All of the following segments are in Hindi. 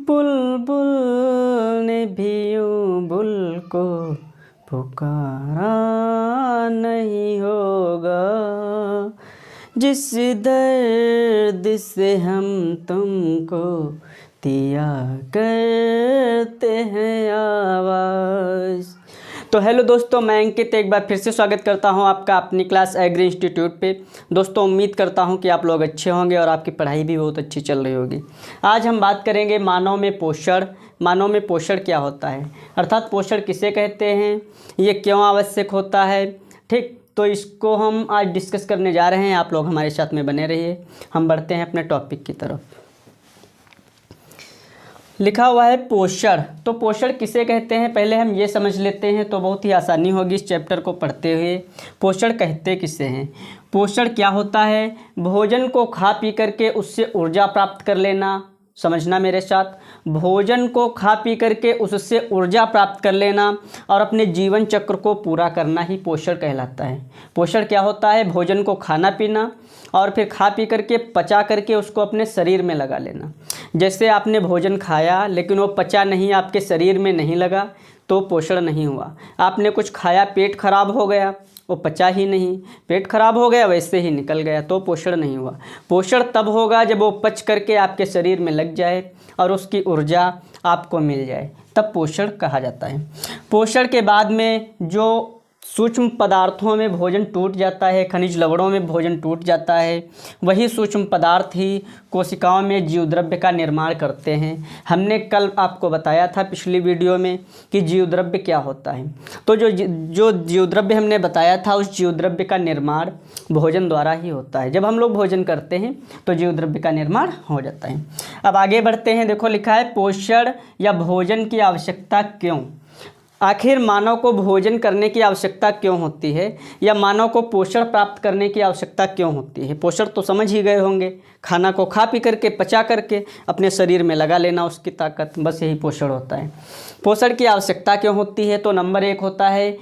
बुलबुल ने भी यूं बुल को पुकारा नहीं होगा, जिस दर्द से हम तुमको दिया करते हैं आवाज़। तो हेलो दोस्तों, मैं अंकित एक बार फिर से स्वागत करता हूं आपका अपनी क्लास एग्री इंस्टीट्यूट पे। दोस्तों उम्मीद करता हूं कि आप लोग अच्छे होंगे और आपकी पढ़ाई भी बहुत अच्छी चल रही होगी। आज हम बात करेंगे मानव में पोषण। मानव में पोषण क्या होता है, अर्थात पोषण किसे कहते हैं, ये क्यों आवश्यक होता है। ठीक, तो इसको हम आज डिस्कस करने जा रहे हैं। आप लोग हमारे साथ में बने रहिए। हम बढ़ते हैं अपने टॉपिक की तरफ। लिखा हुआ है पोषण। तो पोषण किसे कहते हैं पहले हम ये समझ लेते हैं, तो बहुत ही आसानी होगी इस चैप्टर को पढ़ते हुए। पोषण कहते किसे हैं, पोषण क्या होता है, भोजन को खा पी करके उससे ऊर्जा प्राप्त कर लेना। समझना मेरे साथ, भोजन को खा पी करके उससे ऊर्जा प्राप्त कर लेना और अपने जीवन चक्र को पूरा करना ही पोषण कहलाता है। पोषण क्या होता है, भोजन को खाना पीना और फिर खा पी करके पचा करके उसको अपने शरीर में लगा लेना। जैसे आपने भोजन खाया लेकिन वो पचा नहीं, आपके शरीर में नहीं लगा, तो पोषण नहीं हुआ। आपने कुछ खाया, पेट खराब हो गया, वो पचा ही नहीं, पेट खराब हो गया वैसे ही निकल गया, तो पोषण नहीं हुआ। पोषण तब होगा जब वो पच करके आपके शरीर में लग जाए और उसकी ऊर्जा आपको मिल जाए, तब पोषण कहा जाता है। पोषण के बाद में जो सूक्ष्म पदार्थों में भोजन टूट जाता है, खनिज लवणों में भोजन टूट जाता है, वही सूक्ष्म पदार्थ ही कोशिकाओं में जीवद्रव्य का निर्माण करते हैं। हमने कल आपको बताया था पिछली वीडियो में कि जीवद्रव्य क्या होता है। तो जो जीवद्रव्य हमने बताया था, उस जीवद्रव्य का निर्माण भोजन द्वारा ही होता है। जब हम लोग भोजन करते हैं तो जीवद्रव्य का निर्माण हो जाता है। अब आगे बढ़ते हैं। देखो लिखा है पोषण या भोजन की आवश्यकता क्यों। आखिर मानव को भोजन करने की आवश्यकता क्यों होती है, या मानव को पोषण प्राप्त करने की आवश्यकता क्यों होती है। पोषण तो समझ ही गए होंगे, खाना को खा पी करके पचा करके अपने शरीर में लगा लेना उसकी ताकत, बस यही पोषण होता है। पोषण की आवश्यकता क्यों होती है, तो नंबर एक होता है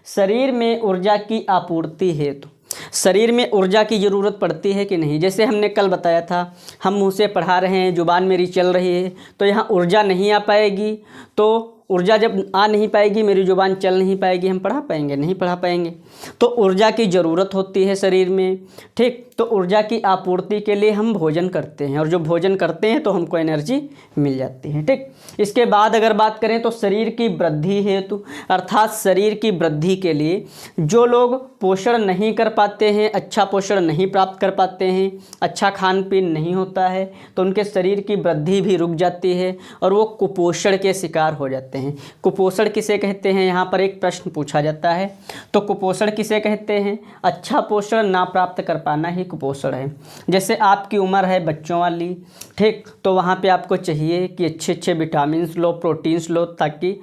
शरीर में ऊर्जा की आपूर्ति हेतु। शरीर में ऊर्जा की ज़रूरत पड़ती है कि नहीं। जैसे हमने कल बताया था, हम मुंह से पढ़ा रहे हैं, ज़ुबान मेरी चल रही है, तो यहाँ ऊर्जा नहीं आ पाएगी। तो ऊर्जा जब आ नहीं पाएगी, मेरी ज़ुबान चल नहीं पाएगी, हम पढ़ा पाएंगे, नहीं पढ़ा पाएंगे। तो ऊर्जा की ज़रूरत होती है शरीर में। ठीक, तो ऊर्जा की आपूर्ति के लिए हम भोजन करते हैं, और जो भोजन करते हैं तो हमको एनर्जी मिल जाती है। ठीक, इसके बाद अगर बात करें तो शरीर की वृद्धि हेतु, अर्थात शरीर की वृद्धि के लिए जो लोग पोषण नहीं कर पाते हैं, अच्छा पोषण नहीं प्राप्त कर पाते हैं, अच्छा खान पीन नहीं होता है, तो उनके शरीर की वृद्धि भी रुक जाती है और वो कुपोषण के शिकार हो जाते हैं। कुपोषण किसे कहते हैं, यहाँ पर एक प्रश्न पूछा जाता है। तो कुपोषण किसे कहते हैं, अच्छा पोषण ना प्राप्त कर पाना ही कुपोषण है। जैसे आपकी उम्र है बच्चों वाली, ठीक, तो वहाँ पे आपको चाहिए कि अच्छे विटामिन्स लो, प्रोटीन्स लो, ताकि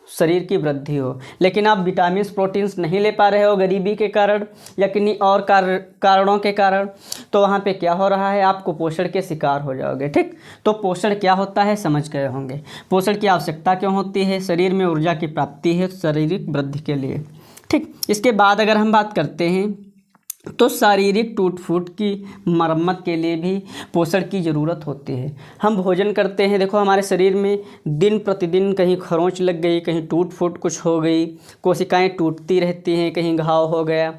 शरीर की वृद्धि हो, लेकिन आप विटामिन्स प्रोटीन्स नहीं ले पा रहे हो गरीबी के कारण या किन्हीं और कारणों के कारण, तो वहाँ पे क्या हो रहा है, आप कुपोषण के शिकार हो जाओगे। ठीक, तो पोषण क्या होता है समझ गए होंगे। पोषण की आवश्यकता क्यों होती है, शरीर में ऊर्जा की प्राप्ति है शारीरिक वृद्धि के लिए। ठीक, इसके बाद अगर हम बात करते हैं तो शारीरिक टूट फूट की मरम्मत के लिए भी पोषण की ज़रूरत होती है। हम भोजन करते हैं, देखो हमारे शरीर में दिन प्रतिदिन कहीं खरोंच लग गई, कहीं टूट फूट कुछ हो गई, कोशिकाएं टूटती रहती हैं, कहीं घाव हो गया,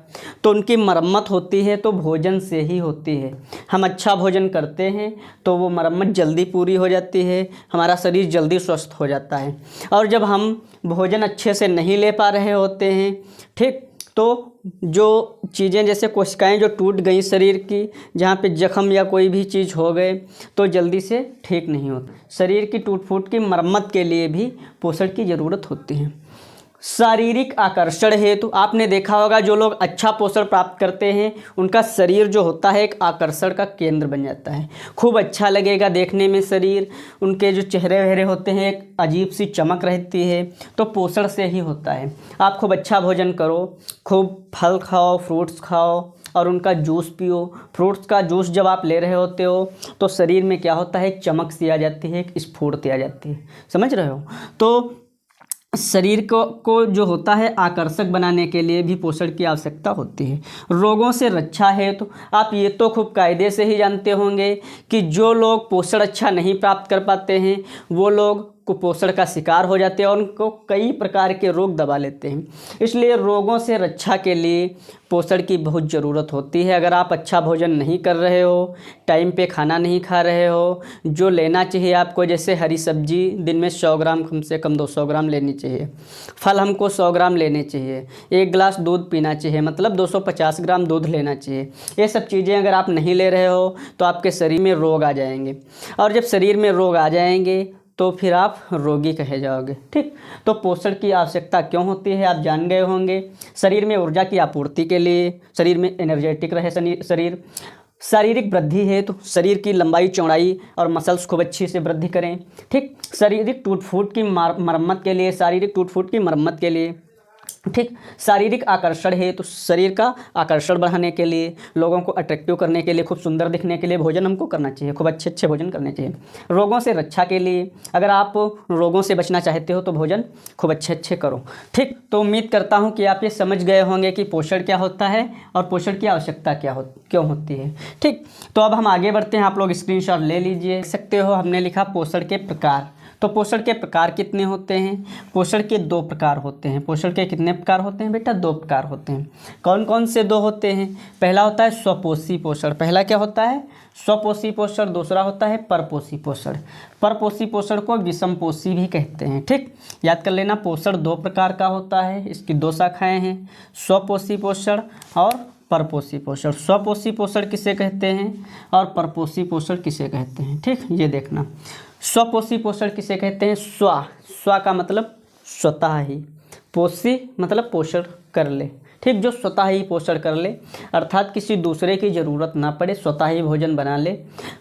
तो उनकी मरम्मत होती है तो भोजन से ही होती है। हम अच्छा भोजन करते हैं तो वो मरम्मत जल्दी पूरी हो जाती है, हमारा शरीर जल्दी स्वस्थ हो जाता है। और जब हम भोजन अच्छे से नहीं ले पा रहे होते हैं, ठीक, तो जो चीज़ें जैसे कोशिकाएं जो टूट गई शरीर की, जहाँ पे जख्म या कोई भी चीज़ हो गए, तो जल्दी से ठीक नहीं होता। शरीर की टूट फूट की मरम्मत के लिए भी पोषण की ज़रूरत होती है। शारीरिक आकर्षण हेतु आपने देखा होगा, जो लोग अच्छा पोषण प्राप्त करते हैं उनका शरीर जो होता है एक आकर्षण का केंद्र बन जाता है। खूब अच्छा लगेगा देखने में शरीर, उनके जो चेहरे वहरे होते हैं एक अजीब सी चमक रहती है, तो पोषण से ही होता है। आप खूब अच्छा भोजन करो, खूब फल खाओ, फ्रूट्स खाओ और उनका जूस पियो। फ्रूट्स का जूस जब आप ले रहे होते हो तो शरीर में क्या होता है, एक चमक सी आ जाती है, एक स्फूर्ति आ जाती है, समझ रहे हो। तो शरीर को जो होता है आकर्षक बनाने के लिए भी पोषण की आवश्यकता होती है। रोगों से रक्षा है तो आप ये तो खूब कायदे से ही जानते होंगे कि जो लोग पोषण अच्छा नहीं प्राप्त कर पाते हैं वो लोग कुपोषण का शिकार हो जाते हैं और उनको कई प्रकार के रोग दबा लेते हैं। इसलिए रोगों से रक्षा के लिए पोषण की बहुत ज़रूरत होती है। अगर आप अच्छा भोजन नहीं कर रहे हो, टाइम पे खाना नहीं खा रहे हो, जो लेना चाहिए आपको, जैसे हरी सब्जी दिन में 100 ग्राम कम से कम 200 ग्राम लेनी चाहिए, फल हमको 100 ग्राम लेने चाहिए, 1 गिलास दूध पीना चाहिए, मतलब 250 ग्राम दूध लेना चाहिए। ये सब चीज़ें अगर आप नहीं ले रहे हो तो आपके शरीर में रोग आ जाएंगे, और जब शरीर में रोग आ जाएंगे तो फिर आप रोगी कहे जाओगे। ठीक, तो पोषण की आवश्यकता क्यों होती है आप जान गए होंगे। शरीर में ऊर्जा की आपूर्ति के लिए, शरीर में एनर्जेटिक रहे शरीर, शारीरिक वृद्धि है तो शरीर की लंबाई चौड़ाई और मसल्स खूब अच्छी से वृद्धि करें। ठीक, शारीरिक टूट फूट की मरम्मत के लिए, शारीरिक टूट फूट की मरम्मत के लिए। ठीक, शारीरिक आकर्षण है तो शरीर का आकर्षण बढ़ाने के लिए, लोगों को अट्रैक्टिव करने के लिए, खूब सुंदर दिखने के लिए भोजन हमको करना चाहिए, खूब अच्छे अच्छे भोजन करने चाहिए। रोगों से रक्षा के लिए, अगर आप रोगों से बचना चाहते हो तो भोजन खूब अच्छे अच्छे करो। ठीक, तो उम्मीद करता हूँ कि आप ये समझ गए होंगे कि पोषण क्या होता है और पोषण की आवश्यकता क्यों होती है। ठीक, तो अब हम आगे बढ़ते हैं। आप लोग स्क्रीनशॉट ले लीजिए। देख सकते हो हमने लिखा पोषण के प्रकार। तो पोषण के प्रकार कितने होते हैं? पोषण के 2 प्रकार होते हैं। पोषण के कितने प्रकार होते हैं बेटा? 2 प्रकार होते हैं। कौन कौन से 2 होते हैं? पहला होता है स्वपोषी पोषण। पहला क्या होता है? स्वपोषी पोषण। दूसरा होता है परपोषी पोषण। परपोषी पोषण को विषमपोषी भी कहते हैं। ठीक, याद कर लेना, पोषण 2 प्रकार का होता है, इसकी 2 शाखाएँ हैं, स्वपोषी पोषण और परपोषी पोषण। स्वपोषी पोषण किसे कहते हैं और परपोषी पोषण किसे कहते हैं? ठीक, ये देखना, स्वपोषी पोषण किसे कहते हैं? स्व का मतलब स्वतः ही, पोषी मतलब पोषण कर ले। ठीक, जो स्वतः ही पोषण कर ले, अर्थात किसी दूसरे की ज़रूरत ना पड़े, स्वतः ही भोजन बना ले।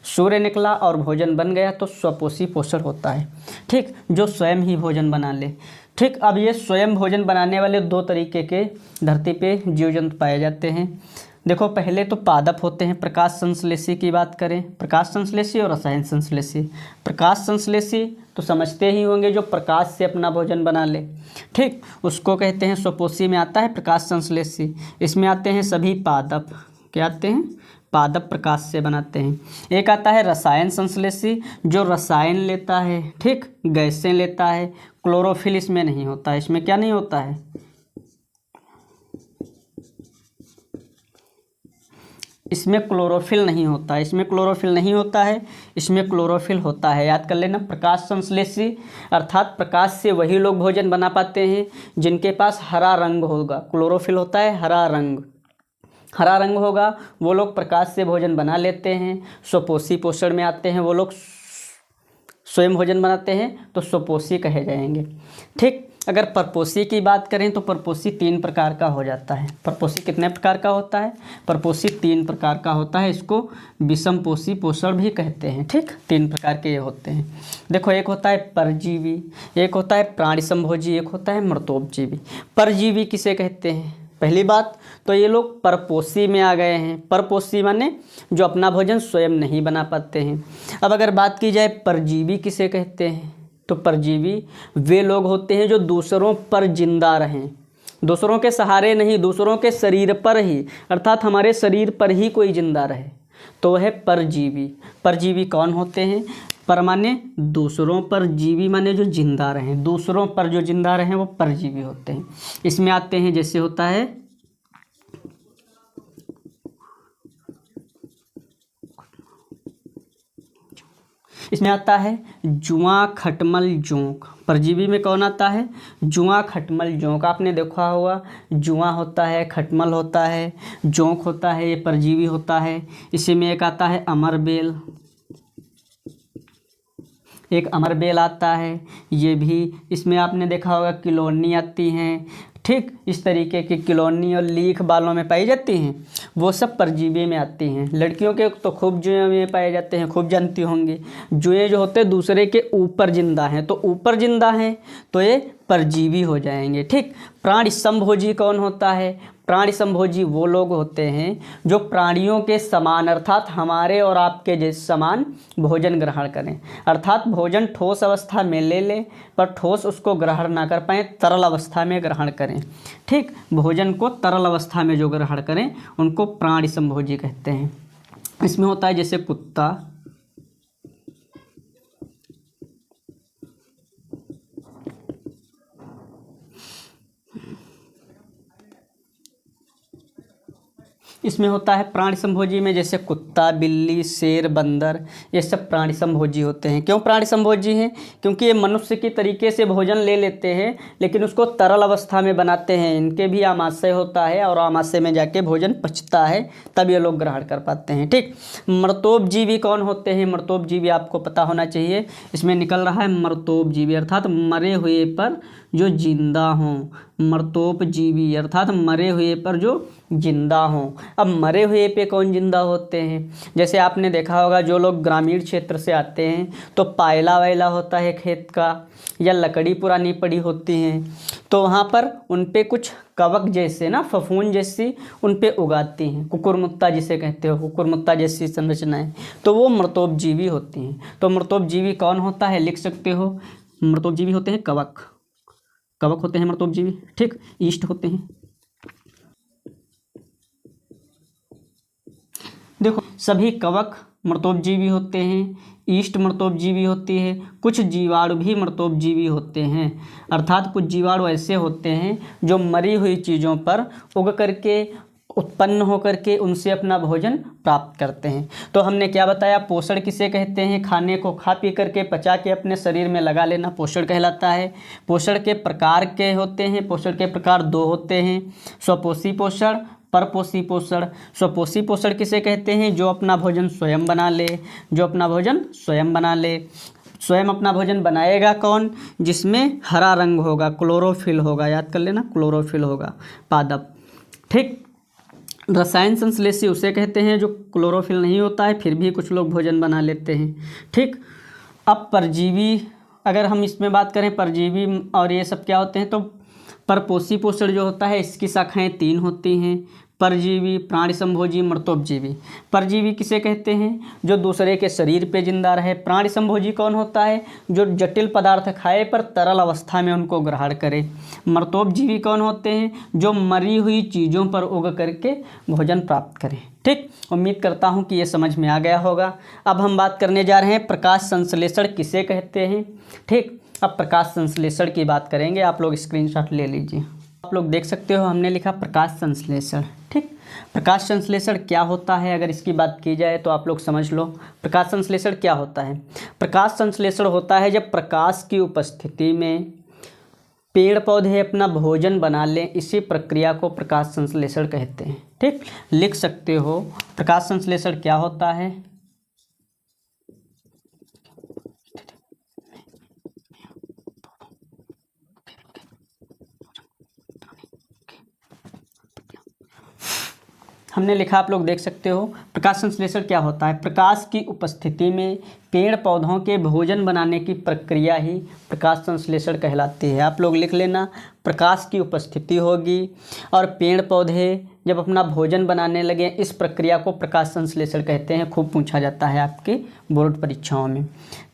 सूर्य निकला और भोजन बन गया तो स्वपोषी पोषण होता है। ठीक, जो स्वयं ही भोजन बना ले। ठीक, अब ये स्वयं भोजन बनाने वाले 2 तरीके के धरती पे जीव जंतु पाए जाते हैं। देखो, पहले तो पादप होते हैं। प्रकाश संश्लेषी की बात करें, प्रकाश संश्लेषी और रसायन संश्लेषी। प्रकाश संश्लेषी तो समझते ही होंगे, जो प्रकाश से अपना भोजन बना ले। ठीक, उसको कहते हैं स्वपोषी में आता है प्रकाश संश्लेषी। इसमें आते हैं सभी पादप, क्या आते हैं? पादप प्रकाश से बनाते हैं। एक आता है रसायन संश्लेषी, जो रसायन लेता है, ठीक, गैसें लेता है। क्लोरोफिल इसमें नहीं होता है। इसमें क्या नहीं होता है? इसमें क्लोरोफिल नहीं होता है। इसमें क्लोरोफिल नहीं होता है, इसमें क्लोरोफिल होता है। याद कर लेना, प्रकाश संश्लेषी अर्थात प्रकाश से वही लोग भोजन बना पाते हैं जिनके पास हरा रंग होगा। क्लोरोफिल होता है हरा रंग, हरा रंग होगा, वो लोग प्रकाश से भोजन बना लेते हैं। स्वपोषी पोषण में आते हैं वो लोग, स्वयं भोजन बनाते हैं तो स्वपोषी कहे जाएंगे। ठीक, अगर परपोषी की बात करें तो परपोषी 3 प्रकार का हो जाता है। परपोषी कितने प्रकार का होता है? परपोषी 3 प्रकार का होता है। इसको विषमपोषी पोषण भी कहते हैं। ठीक, 3 प्रकार के ये होते हैं। देखो, एक होता है परजीवी, एक होता है प्राणी संभोजी, एक होता है मृतोपजीवी। परजीवी किसे कहते हैं? पहली बात तो ये लोग परपोषी में आ गए हैं। परपोषी माने जो अपना भोजन स्वयं नहीं बना पाते हैं। अब अगर बात की जाए परजीवी किसे कहते हैं, तो परजीवी वे लोग होते हैं जो दूसरों पर जिंदा रहें, दूसरों के सहारे नहीं, दूसरों के शरीर पर ही, अर्थात हमारे शरीर पर ही कोई जिंदा रहे, तो वह है परजीवी। परजीवी कौन होते हैं? पर माने दूसरों पर, जीवी माने जो जिंदा रहें, दूसरों पर जो जिंदा रहें वो परजीवी होते हैं। इसमें आते हैं, जैसे होता है इसमें आता है जुआ, खटमल, जोंक। परजीवी में कौन आता है? जुआ, खटमल, जोंक। आपने देखा होगा, जुआ होता है, खटमल होता है, जोंक होता है, ये परजीवी होता है। इसी में एक आता है अमरबेल, एक अमरबेल आता है, ये भी। इसमें आपने देखा होगा किलोनी आती हैं। ठीक, इस तरीके की किलोनी और लीख बालों में पाई जाती हैं, वो सब परजीवी में आती हैं। लड़कियों के तो खूब जुए में पाए जाते हैं, खूब जानती होंगी। जुए जो होते हैं दूसरे के ऊपर जिंदा हैं, तो ऊपर जिंदा हैं तो ये परजीवी हो जाएंगे। ठीक, प्राणी संभोजी कौन होता है? प्राणी संभोजी वो लोग होते हैं जो प्राणियों के समान अर्थात हमारे और आपके जैसे समान भोजन ग्रहण करें, अर्थात भोजन ठोस अवस्था में ले लें पर ठोस उसको ग्रहण ना कर पाएँ, तरल अवस्था में ग्रहण करें। ठीक, भोजन को तरल अवस्था में जो ग्रहण करें उनको प्राणी संभोजी कहते हैं। इसमें होता है जैसे कुत्ता, इसमें होता है प्राणी संभोजी में जैसे कुत्ता, बिल्ली, शेर, बंदर, ये सब प्राणी संभोजी होते हैं। क्यों प्राणी संभोजी हैं? क्योंकि ये मनुष्य की तरीके से भोजन ले लेते हैं लेकिन उसको तरल अवस्था में बनाते हैं। इनके भी आमाशय होता है और आमाशय में जाके भोजन पचता है, तब ये लोग ग्रहण कर पाते हैं। ठीक, मर्तोपजीवी कौन होते हैं? मर्तोपजीवी आपको पता होना चाहिए। इसमें निकल रहा है मर्तोपजीवी अर्थात मरे हुए पर जो जिंदा हों, मर्तोपजीवी अर्थात मरे हुए पर जो जिंदा हों। अब मरे हुए पे कौन जिंदा होते हैं? जैसे आपने देखा होगा जो लोग ग्रामीण क्षेत्र से आते हैं तो पायला वायला होता है खेत का, या लकड़ी पुरानी पड़ी होती हैं तो वहाँ पर उन पे कुछ कवक जैसे ना फफूंद जैसी उन पे उगाती हैं, कुकुरमुत्ता जिसे कहते हो, कुकुरमुत्ता जैसी संरचनाएं, तो वो मर्तोपजीवी होती हैं। तो मर्तोपजीवी कौन होता है? लिख सकते हो, मर्तोपजीवी होते हैं कवक, कवक होते हैं मर्तोपजीवी। ठीक, ईस्ट होते हैं। देखो सभी कवक मर्तोपजीवी होते हैं, ईस्ट मर्तोपजीवी होती है, कुछ जीवाणु भी मर्तोपजीवी होते हैं, अर्थात कुछ जीवाणु ऐसे होते हैं जो मरी हुई चीज़ों पर उग करके उत्पन्न होकर के उनसे अपना भोजन प्राप्त करते हैं। तो हमने क्या बताया, पोषण किसे कहते हैं? खाने को खा पी करके पचा के अपने शरीर में लगा लेना पोषण कहलाता है। पोषण के प्रकार के होते हैं, पोषण के प्रकार दो होते हैं, स्वपोषी पोषण, परपोषी पोषण। स्वपोषी पोषण किसे कहते हैं? जो अपना भोजन स्वयं बना ले, जो अपना भोजन स्वयं बना ले। स्वयं अपना भोजन बनाएगा कौन? जिसमें हरा रंग होगा, क्लोरोफिल होगा, याद कर लेना, क्लोरोफिल होगा, पादप। ठीक, रसायन संश्लेषी उसे कहते हैं जो क्लोरोफिल नहीं होता है फिर भी कुछ लोग भोजन बना लेते हैं। ठीक, अब परजीवी अगर हम इसमें बात करें, परजीवी और ये सब क्या होते हैं, तो परपोषी पोषण जो होता है इसकी शाखाएं 3 होती हैं, परजीवी, प्राणी संभोजी, मर्तोपजीवी। परजीवी किसे कहते हैं? जो दूसरे के शरीर पे जिंदा रहे। प्राणी संभोजी कौन होता है? जो जटिल पदार्थ खाए पर तरल अवस्था में उनको ग्रहण करे। मर्तोपजीवी कौन होते हैं? जो मरी हुई चीज़ों पर उग करके भोजन प्राप्त करें। ठीक, उम्मीद करता हूँ कि ये समझ में आ गया होगा। अब हम बात करने जा रहे हैं प्रकाश संश्लेषण किसे कहते हैं। ठीक, अब प्रकाश संश्लेषण की बात करेंगे। आप लोग स्क्रीनशॉट ले लीजिए। आप लोग देख सकते हो हमने लिखा प्रकाश संश्लेषण। ठीक, प्रकाश संश्लेषण क्या होता है अगर इसकी बात की जाए तो आप लोग समझ लो। प्रकाश संश्लेषण क्या होता है? प्रकाश संश्लेषण होता है जब प्रकाश की उपस्थिति में पेड़ पौधे अपना भोजन बना लें, इसी प्रक्रिया को प्रकाश संश्लेषण कहते हैं। ठीक, लिख सकते हो प्रकाश संश्लेषण क्या होता है। हमने लिखा, आप लोग देख सकते हो प्रकाश संश्लेषण क्या होता है। प्रकाश की उपस्थिति में पेड़ पौधों के भोजन बनाने की प्रक्रिया ही प्रकाश संश्लेषण कहलाती है। आप लोग लिख लेना, प्रकाश की उपस्थिति होगी और पेड़ पौधे जब अपना भोजन बनाने लगे, इस प्रक्रिया को प्रकाश संश्लेषण कहते हैं। खूब पूछा जाता है आपके बोर्ड परीक्षाओं में।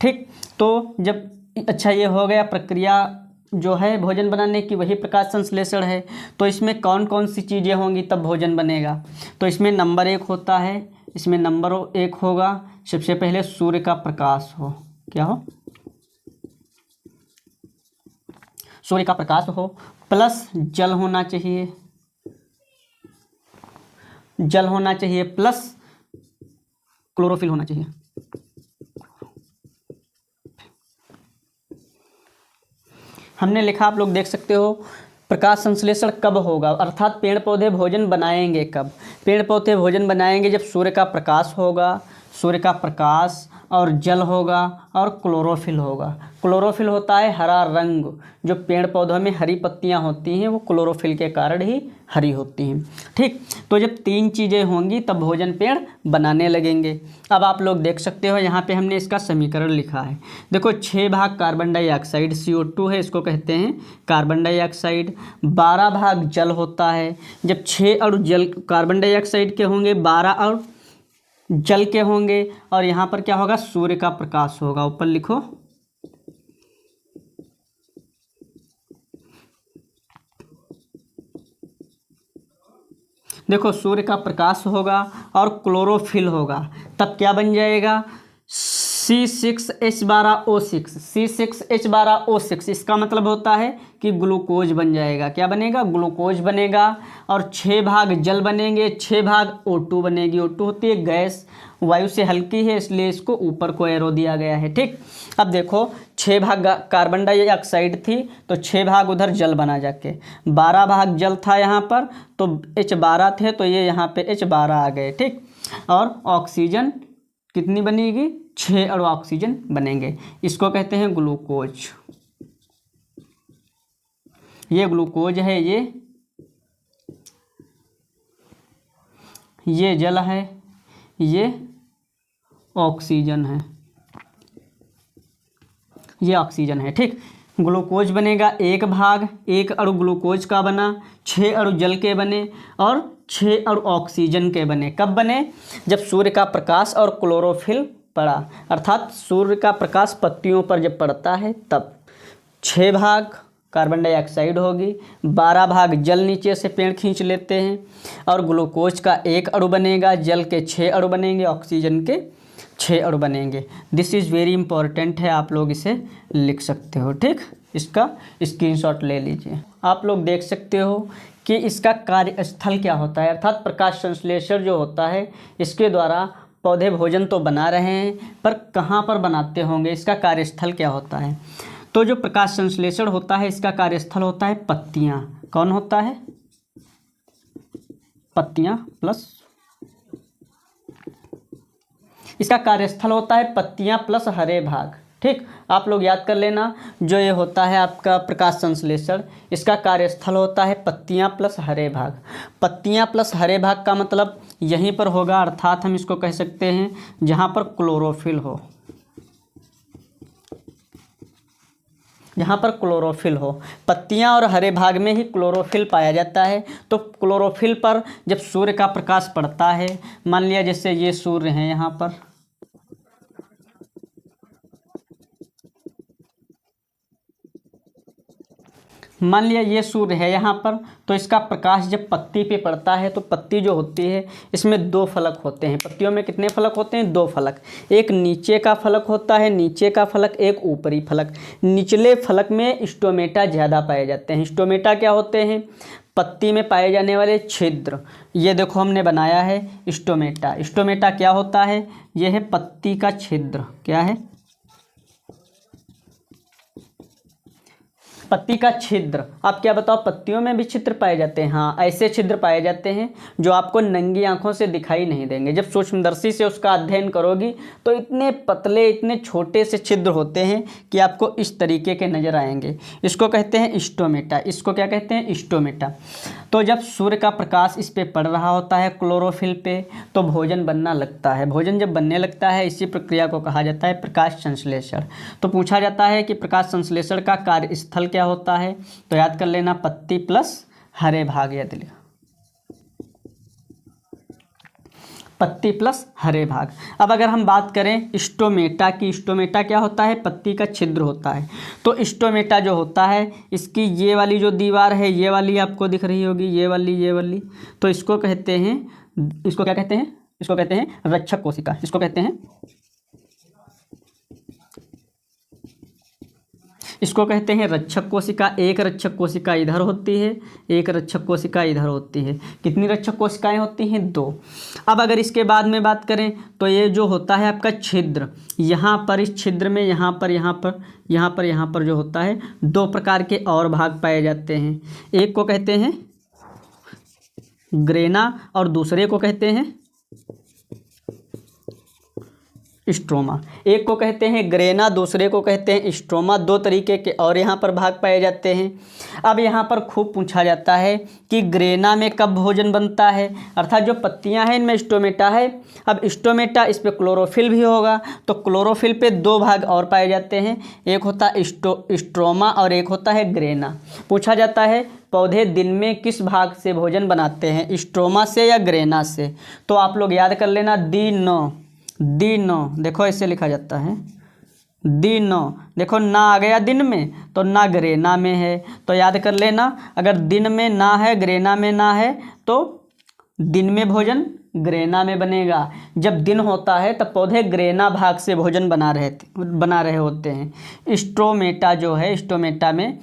ठीक, तो जब अच्छा ये हो गया प्रक्रिया जो है भोजन बनाने की, वही प्रकाश संश्लेषण है। तो इसमें कौन कौन सी चीज़ें होंगी तब भोजन बनेगा? तो इसमें नंबर 1 होता है, इसमें नंबर 1 होगा सबसे पहले सूर्य का प्रकाश हो। क्या हो? सूर्य का प्रकाश हो, प्लस जल होना चाहिए, जल होना चाहिए, प्लस क्लोरोफिल होना चाहिए। हमने लिखा, आप लोग देख सकते हो प्रकाश संश्लेषण कब होगा, अर्थात पेड़ पौधे भोजन बनाएंगे कब? पेड़ पौधे भोजन बनाएंगे जब सूर्य का प्रकाश होगा, सूर्य का प्रकाश और जल होगा और क्लोरोफिल होगा। क्लोरोफिल होता है हरा रंग, जो पेड़ पौधों में हरी पत्तियां होती हैं वो क्लोरोफिल के कारण ही हरी होती हैं। ठीक, तो जब 3 चीज़ें होंगी तब भोजन पेड़ बनाने लगेंगे। अब आप लोग देख सकते हो यहाँ पे हमने इसका समीकरण लिखा है। देखो 6 भाग कार्बन डाइऑक्साइड CO2 है, इसको कहते हैं कार्बन डाइऑक्साइड। 12 भाग जल होता है। जब 6 अणु जल कार्बन डाइऑक्साइड के होंगे, 12 अणु जल के होंगे, और यहाँ पर क्या होगा, सूर्य का प्रकाश होगा। ऊपर लिखो, देखो सूर्य का प्रकाश होगा और क्लोरोफिल होगा, तब क्या बन जाएगा, C6H12O6। C6H12O6 इसका मतलब होता है कि ग्लूकोज बन जाएगा। क्या बनेगा, ग्लूकोज बनेगा। और 6 भाग जल बनेंगे, 6 भाग O2 बनेगी। O2 होती है गैस, वायु से हल्की है, इसलिए इसको ऊपर को एरो दिया गया है। ठीक, अब देखो 6 भाग कार्बन डाइऑक्साइड थी तो 6 भाग उधर जल बना जाके, 12 भाग जल था यहाँ पर तो H12 थे तो ये यहाँ पे H12 आ गए। ठीक, और ऑक्सीजन कितनी बनेगी, 6 अणु ऑक्सीजन बनेंगे। इसको कहते हैं ग्लूकोज। ये ग्लूकोज है, ये जल है, ये ऑक्सीजन है, ये ऑक्सीजन है। ठीक, ग्लूकोज बनेगा 1 भाग, 1 अणु ग्लूकोज का बना, 6 अणु जल के बने और 6 अणु ऑक्सीजन के बने। कब बने, जब सूर्य का प्रकाश और क्लोरोफिल पड़ा, अर्थात सूर्य का प्रकाश पत्तियों पर जब पड़ता है तब। 6 भाग कार्बन डाइऑक्साइड होगी, 12 भाग जल नीचे से पेड़ खींच लेते हैं, और ग्लूकोज का 1 अणु बनेगा, जल के 6 अणु बनेंगे, ऑक्सीजन के 6 अणु बनेंगे। दिस इज़ वेरी इंपॉर्टेंट है, आप लोग इसे लिख सकते हो। ठीक, इसका स्क्रीनशॉट ले लीजिए। आप लोग देख सकते हो कि इसका कार्यस्थल क्या होता है, अर्थात प्रकाश संश्लेषण जो होता है इसके द्वारा पौधे भोजन तो बना रहे हैं, पर कहाँ पर बनाते होंगे, इसका कार्यस्थल क्या होता है। तो जो प्रकाश संश्लेषण होता है इसका कार्यस्थल होता है पत्तियाँ। कौन होता है, पत्तियाँ प्लस, इसका कार्यस्थल होता है पत्तियाँ प्लस हरे भाग। ठीक, आप लोग याद कर लेना, जो ये होता है आपका प्रकाश संश्लेषण, इसका कार्यस्थल होता है पत्तियाँ प्लस हरे भाग। पत्तियाँ प्लस हरे भाग का मतलब यहीं पर होगा, अर्थात हम इसको कह सकते हैं जहाँ पर क्लोरोफिल हो, जहाँ पर क्लोरोफिल हो। पत्तियाँ और हरे भाग में ही क्लोरोफिल पाया जाता है। तो क्लोरोफिल पर जब सूर्य का प्रकाश पड़ता है, मान लिया जैसे ये सूर्य है यहाँ पर, मान लिया ये सूर्य है यहाँ पर, तो इसका प्रकाश जब पत्ती पे पड़ता है तो पत्ती जो होती है इसमें 2 फलक होते हैं। पत्तियों में कितने फलक होते हैं, 2 फलक। एक नीचे का फलक होता है, नीचे का फलक, एक ऊपरी फलक। निचले फलक में स्टोमेटा ज़्यादा पाए जाते हैं। स्टोमेटा क्या होते हैं, पत्ती में पाए जाने वाले छिद्र। ये देखो हमने बनाया है स्टोमेटा। स्टोमेटा क्या होता है, यह है पत्ती का छिद्र। क्या है, पत्ती का छिद्र। आप क्या बताओ, पत्तियों में भी छिद्र पाए जाते हैं? हाँ, ऐसे छिद्र पाए जाते हैं जो आपको नंगी आंखों से दिखाई नहीं देंगे। जब सूक्ष्मदर्शी से उसका अध्ययन करोगी तो इतने पतले, इतने छोटे से छिद्र होते हैं कि आपको इस तरीके के नज़र आएंगे। इसको कहते हैं स्टोमेटा। इसको क्या कहते हैं, स्टोमेटा। तो जब सूर्य का प्रकाश इस पे पड़ रहा होता है क्लोरोफिल पे, तो भोजन बनना लगता है। भोजन जब बनने लगता है, इसी प्रक्रिया को कहा जाता है प्रकाश संश्लेषण। तो पूछा जाता है कि प्रकाश संश्लेषण का कार्यस्थल क्या होता है, तो याद कर लेना पत्ती प्लस हरे भाग। याद लिखा, पत्ती प्लस हरे भाग। अब अगर हम बात करें स्टोमेटा की, स्टोमेटा क्या होता है, पत्ती का छिद्र होता है। तो स्टोमेटा जो होता है, इसकी ये वाली जो दीवार है, ये वाली आपको दिख रही होगी, ये वाली, तो इसको कहते हैं, इसको क्या कहते हैं, इसको कहते हैं रक्षक कोशिका। इसको कहते हैं, इसको कहते हैं रक्षक कोशिका। एक रक्षक कोशिका इधर होती है, एक रक्षक कोशिका इधर होती है। कितनी रक्षक कोशिकाएं होती हैं, 2। अब अगर इसके बाद में बात करें तो ये जो होता है आपका छिद्र, यहाँ पर इस छिद्र में यहाँ पर जो होता है 2 प्रकार के और भाग पाए जाते हैं। एक को कहते हैं ग्रेना और दूसरे को कहते हैं स्ट्रोमा। एक को कहते हैं ग्रेना, दूसरे को कहते हैं स्ट्रोमा। दो तरीके के और यहाँ पर भाग पाए जाते हैं। अब यहाँ पर खूब पूछा जाता है कि ग्रेना में कब भोजन बनता है, अर्थात जो पत्तियाँ हैं इनमें स्टोमेटा है। अब स्टोमेटा, इस पर क्लोरोफिल भी होगा, तो क्लोरोफिल पे दो भाग और पाए जाते हैं, एक होता है स्ट्रोमा और एक होता है ग्रेना। पूछा जाता है पौधे दिन में किस भाग से भोजन बनाते हैं, स्ट्रोमा से या ग्रेना से। तो आप लोग याद कर लेना दिनो, देखो ऐसे लिखा जाता है दिनो। देखो ना आ गया दिन में तो ना ग्रेना में है, तो याद कर लेना अगर दिन में ना है, ग्रेना में ना है, तो दिन में भोजन ग्रेना में बनेगा। जब दिन होता है तब पौधे ग्रेना भाग से भोजन बना रहे होते हैं। स्ट्रोमेटा जो है, स्ट्रोमेटा में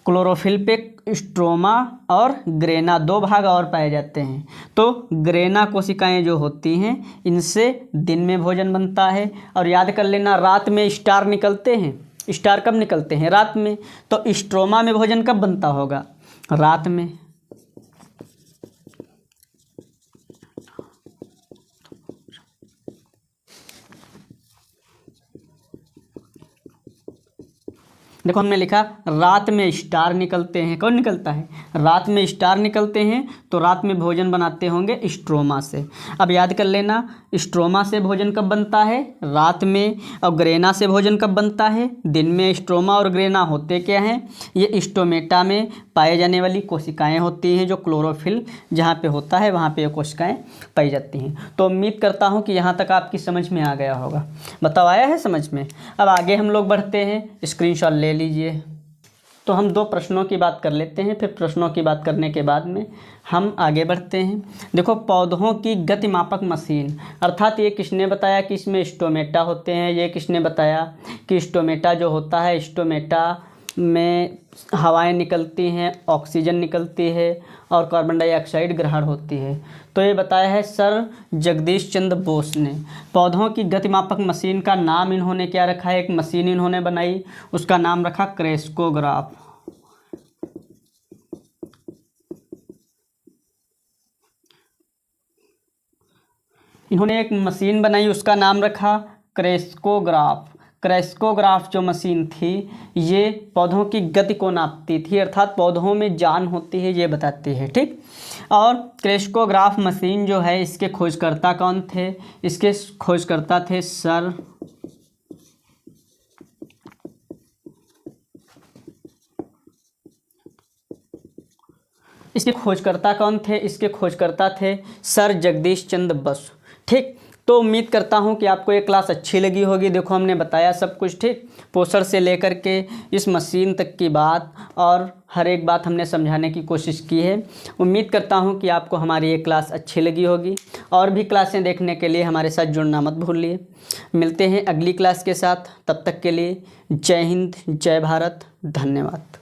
क्लोरोफिल पे स्ट्रोमा और ग्रेना दो भाग और पाए जाते हैं। तो ग्रेना कोशिकाएं जो होती हैं इनसे दिन में भोजन बनता है। और याद कर लेना रात में स्टार निकलते हैं। स्टार कब निकलते हैं? रात में। तो स्ट्रोमा में भोजन कब बनता होगा? रात में। देखो हमने लिखा रात में स्टार निकलते हैं। कौन निकलता है? रात में स्टार निकलते हैं, तो रात में भोजन बनाते होंगे स्ट्रोमा से। अब याद कर लेना स्ट्रोमा से भोजन कब बनता है? रात में। और ग्रेना से भोजन कब बनता है? दिन में। स्ट्रोमा और ग्रेना होते क्या हैं? ये स्टोमेटा में पाए जाने वाली कोशिकाएं होती हैं, जो क्लोरोफिल जहाँ पे होता है वहाँ पे ये कोशिकाएं पाई जाती हैं। तो उम्मीद करता हूँ कि यहाँ तक आपकी समझ में आ गया होगा। बताओ आया है समझ में? अब आगे हम लोग बढ़ते हैं, स्क्रीनशॉट ले लीजिए। तो हम दो प्रश्नों की बात कर लेते हैं, फिर प्रश्नों की बात करने के बाद में हम आगे बढ़ते हैं। देखो पौधों की गतिमापक मशीन, अर्थात ये किसने बताया कि इसमें स्टोमेटा होते हैं? ये किसने बताया कि स्टोमेटा जो होता है, स्टोमेटा में हवाएं निकलती हैं, ऑक्सीजन निकलती है और कार्बन डाइऑक्साइड ग्रहण होती है? तो ये बताया है सर जगदीश चंद्र बोस ने। पौधों की गतिमापक मशीन का नाम इन्होंने क्या रखा है? एक मशीन इन्होंने बनाई, उसका नाम रखा क्रेस्कोग्राफ। इन्होंने एक मशीन बनाई, उसका नाम रखा क्रेस्कोग्राफ। क्रेस्कोग्राफ जो मशीन थी ये पौधों की गति को नापती थी, अर्थात पौधों में जान होती है ये बताती है, ठीक। और क्रेस्कोग्राफ मशीन जो है इसके खोजकर्ता कौन थे? इसके खोजकर्ता थे सर इसके खोजकर्ता कौन थे? इसके खोजकर्ता थे सर जगदीश चंद्र बसु, ठीक। तो उम्मीद करता हूँ कि आपको ये क्लास अच्छी लगी होगी। देखो हमने बताया सब कुछ, ठीक, पोषण से लेकर के इस मशीन तक की बात, और हर एक बात हमने समझाने की कोशिश की है। उम्मीद करता हूँ कि आपको हमारी ये क्लास अच्छी लगी होगी। और भी क्लासें देखने के लिए हमारे साथ जुड़ना मत भूलिए। मिलते हैं अगली क्लास के साथ, तब तक के लिए जय हिंद, जय भारत, धन्यवाद।